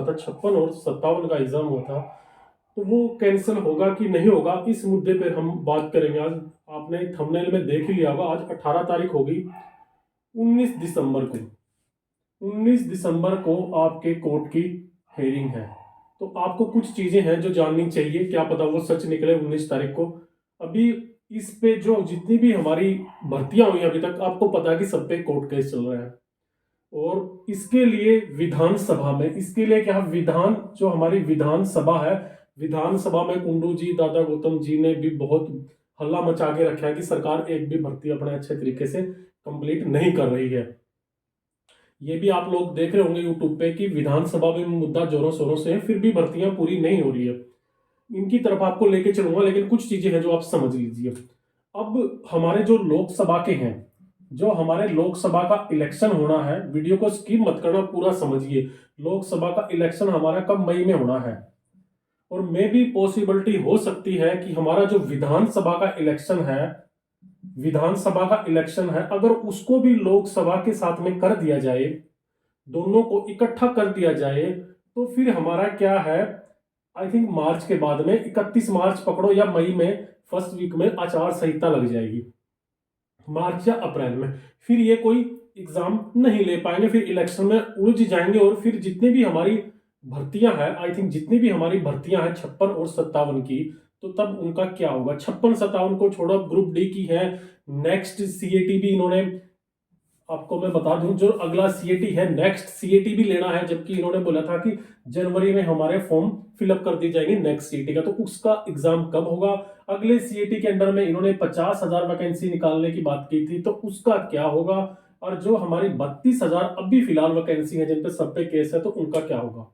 हुआ था, 56 और 57 का एग्जाम हुआ था, तो वो कैंसिल होगा कि नहीं होगा, इस मुद्दे पर हम बात करेंगे आज। आपने थंबनेल में देख ही लिया होगा, आज 18 तारीख हो गई। 19 दिसंबर को 19 दिसंबर को आपके कोर्ट की हेयरिंग है। तो आपको कुछ चीजें हैं जो जाननी चाहिए, क्या पता वो सच निकले 19 तारीख को। अभी इस पे जो जितनी भी हमारी भर्तियां हुई अभी तक, आपको पता है कि सब पे कोर्ट केस चल रहा है। और इसके लिए विधानसभा में, इसके लिए क्या, विधान जो हमारी विधानसभा है, विधानसभा में कुंडू जी, दादा गौतम जी ने भी बहुत हल्ला मचा के रखा है कि सरकार एक भी भर्ती अपने अच्छे तरीके से कंप्लीट नहीं कर रही है। ये भी आप लोग देख रहे होंगे यूट्यूब पे कि विधानसभा में मुद्दा जोरों शोरों से है, फिर भी भर्तियां पूरी नहीं हो रही है। इनकी तरफ आपको लेके चलूंगा, लेकिन कुछ चीजें हैं जो आप समझ लीजिए। अब हमारे जो लोकसभा के हैं, जो हमारे लोकसभा का इलेक्शन होना है, वीडियो को स्किप मत करना, पूरा समझिए। लोकसभा का इलेक्शन हमारा कब, मई में होना है। और मे भी पॉसिबिलिटी हो सकती है कि हमारा जो विधानसभा का इलेक्शन है, विधानसभा का इलेक्शन है, अगर उसको भी लोकसभा के साथ में कर दिया जाए, दोनों को इकट्ठा कर दिया जाए, तो फिर हमारा क्या है, आई थिंक मार्च के बाद में, 31 मार्च पकड़ो या मई में फर्स्ट वीक में आचार संहिता लग जाएगी, मार्च या अप्रैल में। फिर ये कोई एग्जाम नहीं ले पाएंगे, फिर इलेक्शन में उलझ जाएंगे। और फिर जितनी भी हमारी भर्तियां हैं, आई थिंक जितनी भी हमारी भर्तियां हैं 56 और 57 की, तो तब उनका क्या होगा। 56 57 को छोड़ो, ग्रुप डी की है, नेक्स्ट सीएटी भी इन्होंने, आपको मैं बता दूं, जो अगला सीएटी है, नेक्स्ट सीएटी भी लेना है, जबकि इन्होंने बोला था कि जनवरी में हमारे फॉर्म फिलअप कर दी जाएंगे नेक्स्ट सीएटी का। तो उसका एग्जाम कब होगा। अगले सीएटी के अंडर में इन्होंने 50,000 वैकेंसी निकालने की बात की थी, तो उसका क्या होगा। और जो हमारी 32,000 अभी फिलहाल वैकेंसी है जिन पे सब पे केस है, तो उनका क्या होगा।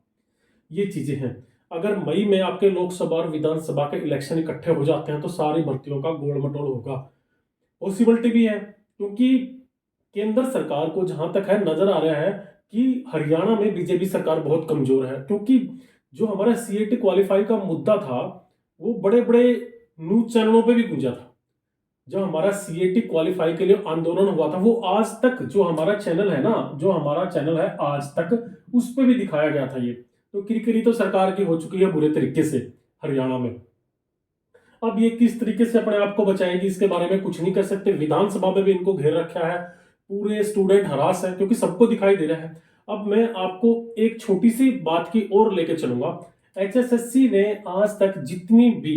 ये चीजें हैं। अगर मई में आपके लोकसभा और विधानसभा के इलेक्शन इकट्ठे हो जाते हैं, तो सारी भर्तियों का गोल मटोल होगा। पॉसिबिलिटी भी है, क्योंकि केंद्र सरकार को जहां तक है नजर आ रहा है कि हरियाणा में बीजेपी सरकार बहुत कमजोर है। क्योंकि जो हमारा सीएटी क्वालिफाई का मुद्दा था, वो बड़े बड़े न्यूज चैनलों पे भी गूंजा था। जो हमारा सीएटी क्वालिफाई के लिए आंदोलन हुआ था, वो आज तक जो हमारा चैनल है ना, जो हमारा चैनल है आज तक, उस पर भी दिखाया गया था। ये तो किरकिरी तो सरकार की हो चुकी है बुरे तरीके से हरियाणा में। अब ये किस तरीके से अपने आप को बचाएगी, इसके बारे में कुछ नहीं कर सकते। विधानसभा में भी इनको घेर रखा है, पूरे स्टूडेंट हरास है, क्योंकि सबको दिखाई दे रहा है। अब मैं आपको एक छोटी सी बात की ओर लेके चलूंगा। एचएसएससी ने आज तक जितनी भी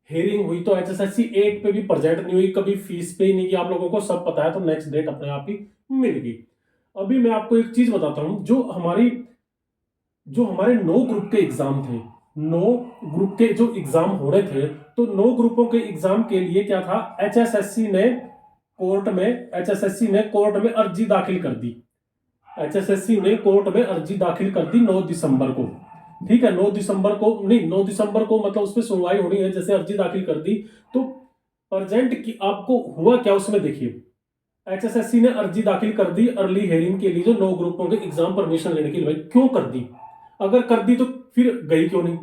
हेयरिंग हुई, तो एचएसएससी 8 पे भी प्रेजेंट नहीं हुई, कभी फीस पे ही नहीं की, आप लोगों को सब पता है। तो नेक्स्ट डेट अपने आप ही मिल गई। अभी मैं आपको एक चीज बताता हूं, जो हमारे 9 ग्रुप के एग्जाम थे, 9 ग्रुप के जो एग्जाम हो रहे थे, तो 9 ग्रुपों के एग्जाम के लिए क्या था, एचएसएससी ने कोर्ट में अर्जी दाखिल कर दी। एचएसएससी ने कोर्ट में अर्जी दाखिल कर दी 9 दिसंबर को। ठीक है, 9 दिसंबर को नहीं, 9 दिसंबर को मतलब उस पर सुनवाई होनी है। जैसे अर्जी दाखिल कर दी, तो प्रेजेंट की आपको हुआ क्या उसमें देखिए। एचएसएससी ने अर्जी दाखिल कर दी अर्ली हेयरिंग के लिए, जो 9 ग्रुपों के एग्जाम परमिशन लेने के लिए। भाई क्यों कर दी, अगर कर दी तो फिर गई क्यों नहीं।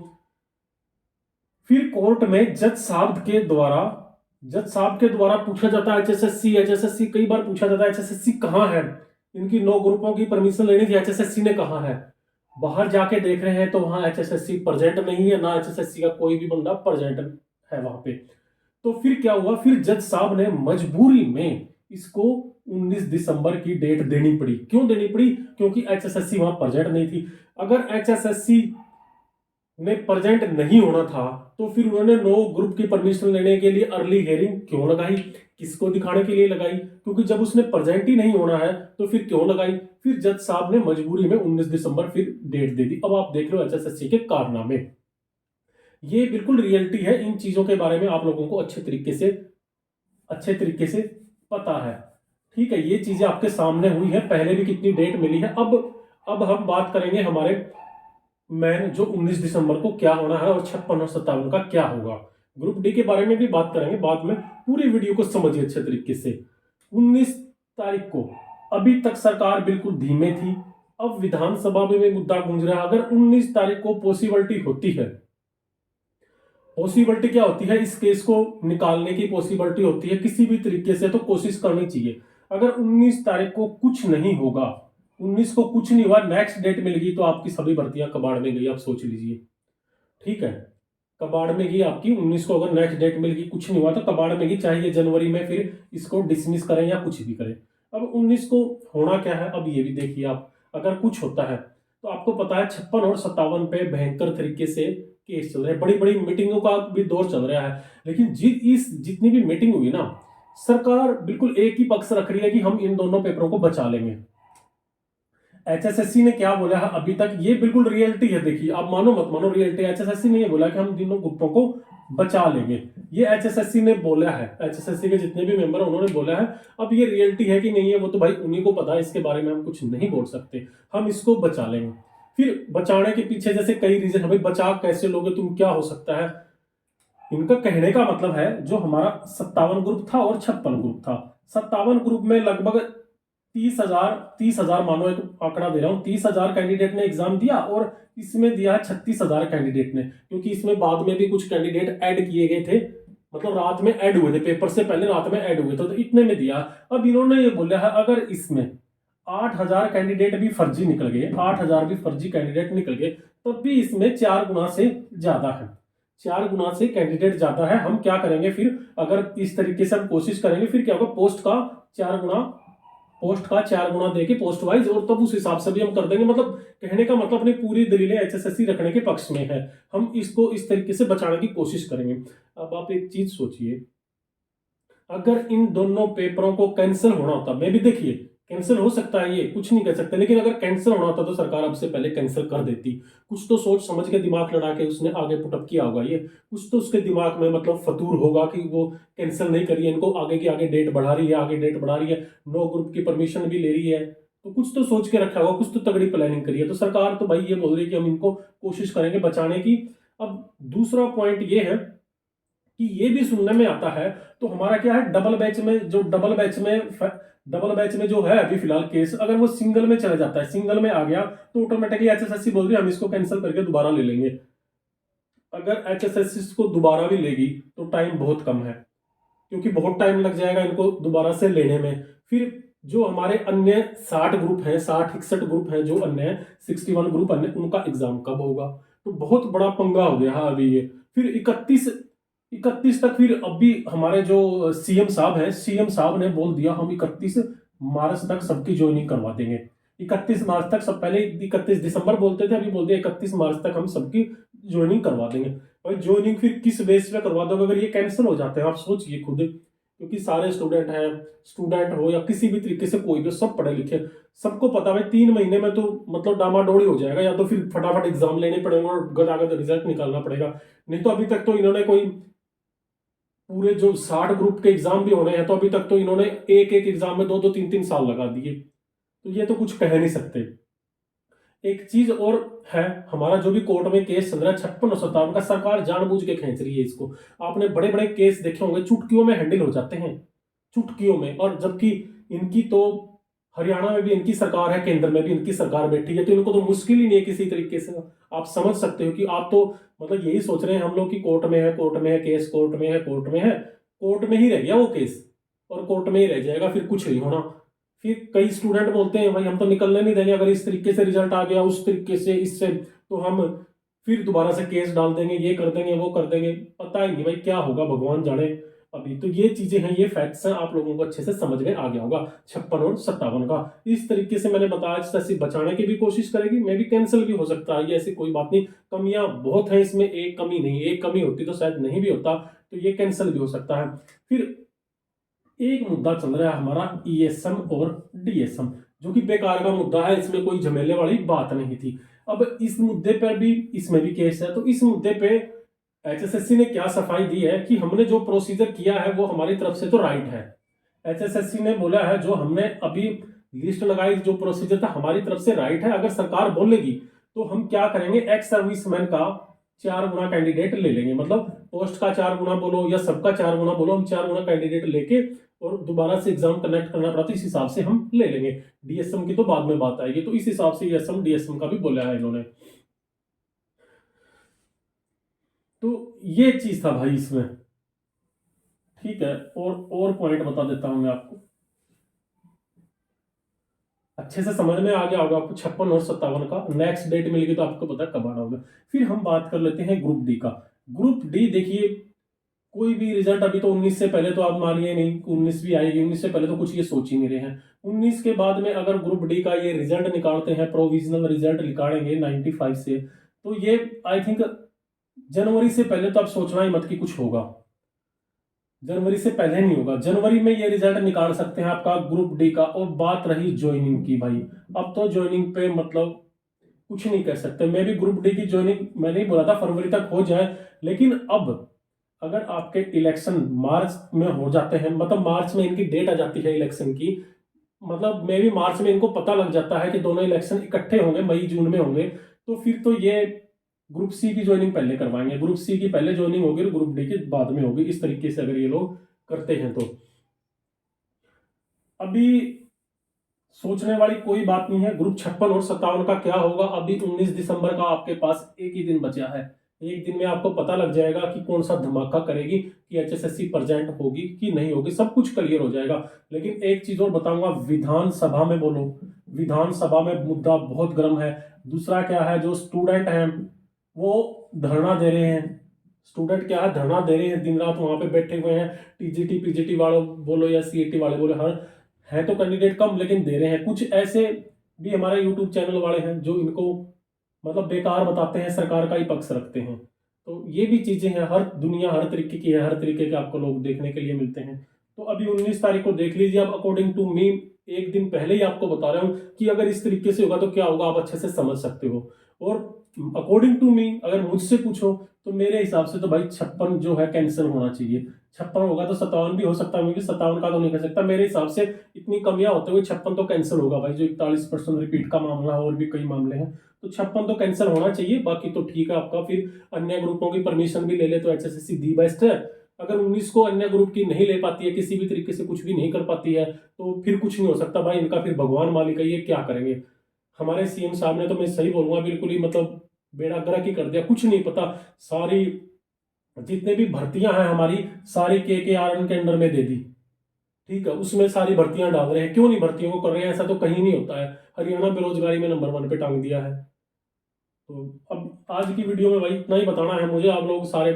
फिर कोर्ट में जज साहब के द्वारा पूछा जाता है, एचएसएससी कई बार पूछा जाता है, एचएसएससी कहां है, इनकी 9 ग्रुपों की परमिशन लेनी थी, एचएसएससी ने कहा है। बाहर जाके देख रहे हैं तो वहां एचएसएससी प्रेजेंट नहीं है, ना एचएसएससी का कोई भी बंदा प्रेजेंट है वहां पे। तो फिर क्या हुआ, फिर जज साहब ने मजबूरी में इसको 19 दिसंबर की डेट देनी पड़ी। क्यों देनी पड़ी, क्योंकि एचएसएससी वहां प्रेजेंट नहीं थी। अगर एचएसएससी में प्रेजेंट नहीं होना था, तो फिर उन्होंने 9 ग्रुप की परमिशन लेने के लिए अर्ली हियरिंग क्यों लगाई, किसको दिखाने के लिए लगाई। क्योंकि जब उसने प्रेजेंट ही नहीं होना है, तो फिर क्यों लगाई। फिर जज साहब ने मजबूरी में 19 दिसंबर फिर डेट दे दी। अब आप देख लो एचएसएससी के कारनामे। ये बिल्कुल रियलिटी है, इन चीजों के बारे में आप लोगों को अच्छे तरीके से पता है। ठीक है, ये चीजें आपके सामने हुई है, पहले भी कितनी डेट मिली है। अब हम बात करेंगे हमारे मैन जो 19 दिसंबर को क्या होना है, और 56 और 57 का क्या होगा। ग्रुप डी के बारे में भी बात करेंगे बाद में, पूरी वीडियो को समझिए अच्छे तरीके से। 19 तारीख को अभी तक सरकार बिल्कुल धीमे थी, अब विधानसभा में भी मुद्दा गूंज रहा है। अगर 19 तारीख को पॉसिबिलिटी होती है, पॉसिबिलिटी क्या होती है, इस केस को निकालने की पॉसिबिलिटी होती है किसी भी तरीके से, तो कोशिश करनी चाहिए। अगर 19 तारीख को कुछ नहीं होगा, 19 को कुछ नहीं हुआ, नेक्स्ट डेट मिल गई तो आपकी सभी भर्तियां कबाड़ में गई, आप सोच लीजिए। ठीक है, कबाड़ में गई आपकी 19 को, अगर नेक्स्ट डेट मिल गई, कुछ नहीं हुआ तो कबाड़ में गई, चाहे ये जनवरी में फिर इसको डिसमिस करें या कुछ भी करें। अब 19 को होना क्या है, अब ये भी देखिए आप, अगर कुछ होता है तो आपको पता है 56 और 57 पे भयंकर तरीके से केस चल रहे हैं, बड़ी बड़ी मीटिंगों का भी दौर चल रहा है। लेकिन जितनी भी मीटिंग हुई ना, सरकार बिल्कुल एक ही पक्ष रख रही है कि हम इन दोनों पेपरों को बचा लेंगे। एचएसएससी ने क्या बोला है अभी तक, ये बिल्कुल रियलिटी है, देखिए आप मानो मत मानो, रियलिटी। एचएसएससी ने ये बोला कि हम दोनों ग्रुपों को बचा लेंगे, ये एचएसएससी ने बोला है, एचएसएससी के जितने भी मेंबर हैं उन्होंने बोला है। अब ये रियलिटी है कि नहीं है वो तो भाई उन्हीं को पता है, इसके बारे में हम कुछ नहीं बोल सकते, हम इसको बचा लेंगे। फिर बचाने के पीछे जैसे कई रीजन है, भाई बचा कैसे लोगे तुम, क्या हो सकता है। इनका कहने का मतलब है जो हमारा 57 ग्रुप था और 56 ग्रुप था, 57 ग्रुप में लगभग 30,000 मानो, एक आंकड़ा दे रहा हूं, 30,000 कैंडिडेट ने एग्जाम दिया, और इसमें दिया है 36,000 कैंडिडेट ने, क्योंकि इसमें बाद में भी कुछ कैंडिडेट ऐड किए गए थे, मतलब रात में ऐड हुए थे, पेपर से पहले रात में ऐड हुए थे, तो इतने में दिया। अब इन्होंने ये बोला है अगर इसमें 8,000 कैंडिडेट भी फर्जी निकल गए, 8,000 भी फर्जी कैंडिडेट निकल गए, तब भी इसमें 4 गुना से ज्यादा है, 4 गुना से कैंडिडेट ज्यादा है। हम क्या करेंगे फिर, अगर इस तरीके से हम कोशिश करेंगे, फिर क्या होगा, पोस्ट का 4 गुना देके पोस्ट वाइज, और तब उस हिसाब से भी हम कर देंगे। मतलब कहने का मतलब अपनी पूरी दलीलें एचएसएससी रखने के पक्ष में है, हम इसको इस तरीके से बचाने की कोशिश करेंगे। अब आप एक चीज सोचिए, अगर इन दोनों पेपरों को कैंसिल होना होता, मैं भी देखिए कैंसिल हो सकता है, ये कुछ नहीं कह सकते, लेकिन अगर कैंसिल होना होता तो सरकार अब से पहले कैंसिल कर देती। कुछ तो सोच समझ के दिमाग लड़ा के उसने आगे पुटअप किया होगा, ये कुछ तो उसके दिमाग में मतलब फतूर होगा कि वो कैंसिल नहीं करिए, इनको आगे की आगे डेट बढ़ा रही है, आगे डेट बढ़ा रही है, 9 ग्रुप की परमिशन भी ले रही है, तो कुछ तो सोच के रखा होगा, कुछ तो तगड़ी प्लानिंग करी है। तो सरकार तो भाई ये बोल रही है कि हम इनको कोशिश करेंगे बचाने की। अब दूसरा पॉइंट ये है कि ये भी सुनने में आता है, तो हमारा क्या है, डबल बैच में जो है अभी फिलहाल केस, अगर वो सिंगल में चला जाता है, सिंगल में आ गया, तो ऑटोमेटिकली एचएसएससी बोल रही है हम इसको कैंसिल करके दोबारा ले लेंगे। अगर एचएसएससी को दोबारा भी लेगी तो टाइम बहुत कम है, क्योंकि बहुत टाइम लग जाएगा इनको दोबारा से लेने में। फिर जो हमारे अन्य 60 ग्रुप हैं, 60-61 ग्रुप हैं जो अन्य 61 ग्रुप अन्य, उनका एग्जाम कब होगा, तो बहुत बड़ा पंगा हो गया। हाँ अभी ये फिर 31 तक, फिर अभी हमारे जो सीएम साहब हैं, सीएम साहब ने बोल दिया हम 31 मार्च तक सबकी ज्वाइनिंग करवा देंगे। 31 मार्च तक, सब पहले 31 दिसंबर बोलते थे, अभी बोलते हैं 31 मार्च तक हम सबकी ज्वाइनिंग करवा देंगे। भाई ज्वाइनिंग फिर किस बेस पे करवा दोगे, अगर ये कैंसिल हो जाते हैं, आप सोचिए खुद, क्योंकि सारे स्टूडेंट हैं, स्टूडेंट हो या किसी भी तरीके से कोई भी, सब पढ़े लिखे, सबको पता है 3 महीने में तो मतलब डामाडोल हो जाएगा, या तो फिर फटाफट एग्जाम लेने पड़ेंगे और गदागद रिजल्ट निकालना पड़ेगा। नहीं तो अभी तक तो इन्होंने कोई पूरे जो 60 ग्रुप के एग्जाम भी होने हैं, तो अभी तक तो इन्होंने एक एक एग्जाम में 2-2 3-3 साल लगा दिए, तो ये तो कुछ कह नहीं सकते। एक चीज और है, हमारा जो भी कोर्ट में केस चल रहा है 56 और 57 का, सरकार जानबूझ के खींच रही है इसको। आपने बड़े बड़े केस देखे होंगे, चुटकियों में हैंडल हो जाते हैं, चुटकियों में, और जबकि इनकी तो हरियाणा में भी इनकी सरकार है, केंद्र में भी इनकी सरकार बैठी है, तो इनको तो मुश्किल ही नहीं है किसी तरीके से। आप समझ सकते हो कि आप तो मतलब यही सोच रहे हैं हम लोग कि कोर्ट में है, कोर्ट में है केस, कोर्ट में है, कोर्ट में है, कोर्ट में ही रह गया वो केस, और कोर्ट में ही रह जाएगा, फिर कुछ नहीं होना। फिर कई स्टूडेंट बोलते हैं भाई हम तो निकलने नहीं देंगे, अगर इस तरीके से रिजल्ट आ गया, उस तरीके से, इससे, तो हम फिर दोबारा से केस डाल देंगे, ये कर देंगे, वो कर देंगे, पता ही नहीं भाई क्या होगा, भगवान जाने। अभी तो ये चीजें हैं, ये फैक्ट्स हैं, आप लोगों को अच्छे से समझ में आ गया होगा 56 और 57 का। इस तरीके से मैंने बताया, जैसे बचाने की भी कोशिश करेगी, मे भी कैंसिल भी हो सकता है, ये ऐसी कोई बात नहीं, कमियां बहुत हैं इसमें, एक कमी नहीं, एक कमी होती तो शायद नहीं भी होता, तो ये कैंसिल भी हो सकता है। फिर एक मुद्दा चल रहा है हमारा ईएसएम और डीएसएम, जो कि बेकार का मुद्दा है, इसमें कोई झमेले वाली बात नहीं थी। अब इस मुद्दे पर भी, इसमें भी केस है, तो इस मुद्दे पे एचएसएससी ने क्या सफाई दी है कि हमने जो प्रोसीजर किया है वो हमारी तरफ से तो राइट है। एचएसएससी ने बोला है जो हमने अभी लिस्ट लगाई, जो प्रोसीजर था हमारी तरफ से राइट है, अगर सरकार बोलेगी तो हम क्या करेंगे, एक्स सर्विसमैन का 4 गुना कैंडिडेट ले लेंगे, मतलब पोस्ट का 4 गुना बोलो या सबका 4 गुना बोलो, हम 4 गुना कैंडिडेट लेके और दोबारा से एग्जाम कनेक्ट करना पड़ा तो इस हिसाब से हम ले लेंगे। डीएसएम की तो बाद में बात आएगी, तो इस हिसाब से ईएसएम डीएसएम का भी बोला है इन्होंने। तो ये चीज था भाई इसमें। ठीक है, और पॉइंट बता देता हूं मैं आपको। अच्छे से समझ में आ गया होगा आपको 56 और 57 का। नेक्स्ट डेट मिलेगी तो आपको पता कब आना होगा। फिर हम बात कर लेते हैं ग्रुप डी का। ग्रुप डी देखिए, कोई भी रिजल्ट अभी तो 19 से पहले तो आप मानिए नहीं, 19 भी आएगी, 19 से पहले तो कुछ ये सोच ही नहीं रहे हैं। 19 के बाद में अगर ग्रुप डी का ये रिजल्ट निकालते हैं, प्रोविजनल रिजल्ट निकालेंगे 95 से, तो ये आई थिंक जनवरी से पहले तो आप सोचना ही मत कि कुछ होगा। जनवरी से पहले नहीं होगा, जनवरी में ये रिजल्ट निकाल सकते हैं आपका ग्रुप डी का। और बात रही ज्वाइनिंग की भाई, अब तो ज्वाइनिंग पे मतलब कुछ नहीं कह सकते। मैं भी ग्रुप डी की ज्वाइनिंग मैंने ही बोला था फरवरी तक हो जाए, लेकिन अब अगर आपके इलेक्शन मार्च में हो जाते हैं, मतलब मार्च में इनकी डेट आ जाती है इलेक्शन की, मतलब मे भी मार्च में इनको पता लग जाता है कि दोनों इलेक्शन इकट्ठे होंगे, मई जून में होंगे, तो फिर तो ये ग्रुप सी की ज्वाइनिंग पहले करवाएंगे। ग्रुप सी की पहले ज्वाइनिंग होगी और ग्रुप डी की बाद में होगी, इस तरीके से अगर ये लोग करते हैं तो। अभी सोचने वाली कोई बात नहीं है। ग्रुप 56 और 57 का क्या होगा, अभी 19 दिसंबर का आपके पास एक ही दिन बचा है। एक दिन में आपको पता लग जाएगा कि कौन सा धमाका करेगी, कि एचएसएससी प्रेजेंट होगी कि नहीं होगी, सब कुछ क्लियर हो जाएगा। लेकिन एक चीज और बताऊंगा, विधानसभा में बोलो, विधानसभा में मुद्दा बहुत गर्म है। दूसरा क्या है, जो स्टूडेंट हैं वो धरना दे रहे हैं। स्टूडेंट क्या है, धरना दे रहे हैं, दिन रात वहां पे बैठे हुए हैं। टीजीटी पीजीटी वालों बोलो या सीईटी वाले बोलो, हर है तो कैंडिडेट कम लेकिन दे रहे हैं। कुछ ऐसे भी हमारे यूट्यूब चैनल वाले हैं जो इनको मतलब बेकार बताते हैं, सरकार का ही पक्ष रखते हैं। तो ये भी चीजें हैं, हर दुनिया हर तरीके की है, हर तरीके के आपको लोग देखने के लिए मिलते हैं। तो अभी 19 तारीख को देख लीजिए। अब अकॉर्डिंग टू मी, एक दिन पहले ही आपको बता रहा हूँ कि अगर इस तरीके से होगा तो क्या होगा, आप अच्छे से समझ सकते हो। और अकॉर्डिंग टू मी अगर मुझसे पूछो तो मेरे हिसाब से तो भाई 56 जो है कैंसिल होना चाहिए। 56 होगा तो 57 भी हो सकता है, क्योंकि 57 का तो नहीं कर सकता मेरे हिसाब से। इतनी कमियां होते हुए 56 तो कैंसिल होगा भाई। जो 41% रिपीट का मामला है, और भी कई मामले हैं, तो 56 तो कैंसिल होना चाहिए। बाकी तो ठीक है आपका, फिर अन्य ग्रुपों की परमिशन भी ले ले तो एचएसएससी दी बेस्ट है। अगर 19 को अन्य ग्रुप की नहीं ले पाती है, किसी भी तरीके से कुछ भी नहीं कर पाती है, तो फिर कुछ नहीं हो सकता भाई इनका। फिर भगवान मालिक है, ये क्या करेंगे। हमारे सीएम साहब ने तो, मैं सही बोलूंगा, बिल्कुल ही मतलब बेड़ा गर्क ही कर दिया। कुछ नहीं पता, सारी जितने भी भर्तियां हैं हमारी, सारी के आर के अंडर में दे दी। ठीक है, उसमें सारी भर्तियां डाल रहे हैं। क्यों नहीं भर्तियों को कर रहे हैं, ऐसा तो कहीं नहीं होता है। हरियाणा बेरोजगारी में नंबर 1 पे टांग दिया है। तो अब आज की वीडियो में भाई इतना ही बताना है मुझे। आप लोग सारे